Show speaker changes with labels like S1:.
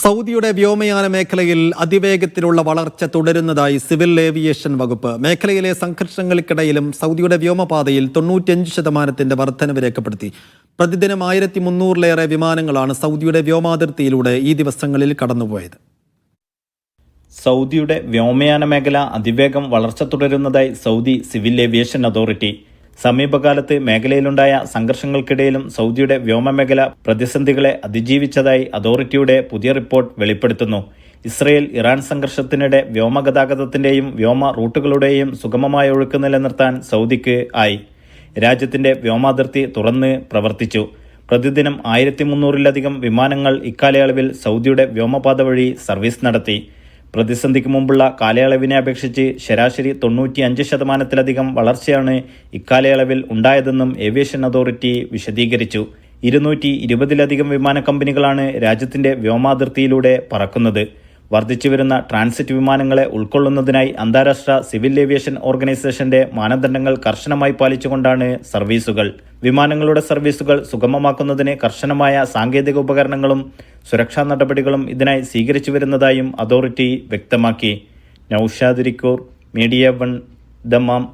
S1: സൗദിയുടെ വ്യോമയാന മേഖലയിൽ അതിവേഗത്തിലുള്ള വളർച്ച തുടരുന്നതായി സിവിൽ ഏവിയേഷൻ വകുപ്പ്. മേഖലയിലെ സംഘർഷങ്ങൾക്കിടയിലും സൗദിയുടെ വ്യോമപാതയിൽ 95% വർധനവ് രേഖപ്പെടുത്തി. പ്രതിദിനം 1300-ലേറെ വിമാനങ്ങളാണ് സൗദിയുടെ വ്യോമാതിർത്തിയിലൂടെ ഈ ദിവസങ്ങളിൽ കടന്നുപോയത്.
S2: സൗദിയുടെ വ്യോമയാന മേഖല അതിവേഗം വളർച്ച തുടരുന്നതായി സൗദി സിവിൽ ഏവിയേഷൻ അതോറിറ്റി. സമീപകാലത്ത് മേഖലയിലുണ്ടായ സംഘർഷങ്ങൾക്കിടയിലും സൗദിയുടെ വ്യോമമേഖല പ്രതിസന്ധികളെ അതിജീവിച്ചതായി അതോറിറ്റിയുടെ പുതിയ റിപ്പോർട്ട് വെളിപ്പെടുത്തുന്നു. ഇസ്രയേൽ-ഇറാൻ സംഘർഷത്തിനിടെ വ്യോമഗതാഗതത്തിന്റെയും വ്യോമ റൂട്ടുകളുടെയും സുഗമമായ ഒഴുക്ക് നിലനിർത്താൻ സൗദിക്ക് ആയി. രാജ്യത്തിന്റെ വ്യോമാതിർത്തി തുറന്ന് പ്രവർത്തിച്ചു. പ്രതിദിനം 1300-ലധികം വിമാനങ്ങൾ ഇക്കാലയളവിൽ സൗദിയുടെ വ്യോമപാത വഴി സർവീസ് നടത്തി. പ്രതിസന്ധിക്ക് മുമ്പുള്ള കാലയളവിനെ അപേക്ഷിച്ച് ശരാശരി 95%-ലധികം വളർച്ചയാണ് ഇക്കാലയളവിൽ ഉണ്ടായതെന്നും ഏവിയേഷൻ അതോറിറ്റി വിശദീകരിച്ചു. 220-ലധികം വിമാന കമ്പനികളാണ് രാജ്യത്തിന്റെ വ്യോമാതിർത്തിയിലൂടെ പറക്കുന്നത്. വർദ്ധിച്ചുവരുന്ന ട്രാൻസിറ്റ് വിമാനങ്ങളെ ഉൾക്കൊള്ളുന്നതിനായി അന്താരാഷ്ട്ര സിവിൽ ഏവിയേഷൻ ഓർഗനൈസേഷന്റെ മാനദണ്ഡങ്ങൾ കർശനമായി പാലിച്ചുകൊണ്ടാണ് സർവീസുകൾ. വിമാനങ്ങളുടെ സർവീസുകൾ സുഗമമാക്കുന്നതിന് കർശനമായ സാങ്കേതിക ഉപകരണങ്ങളും സുരക്ഷാ നടപടികളും ഇതിനായി സ്വീകരിച്ചു വരുന്നതായും അതോറിറ്റി വ്യക്തമാക്കി. Naushad Irikkur, media 1, Dammam.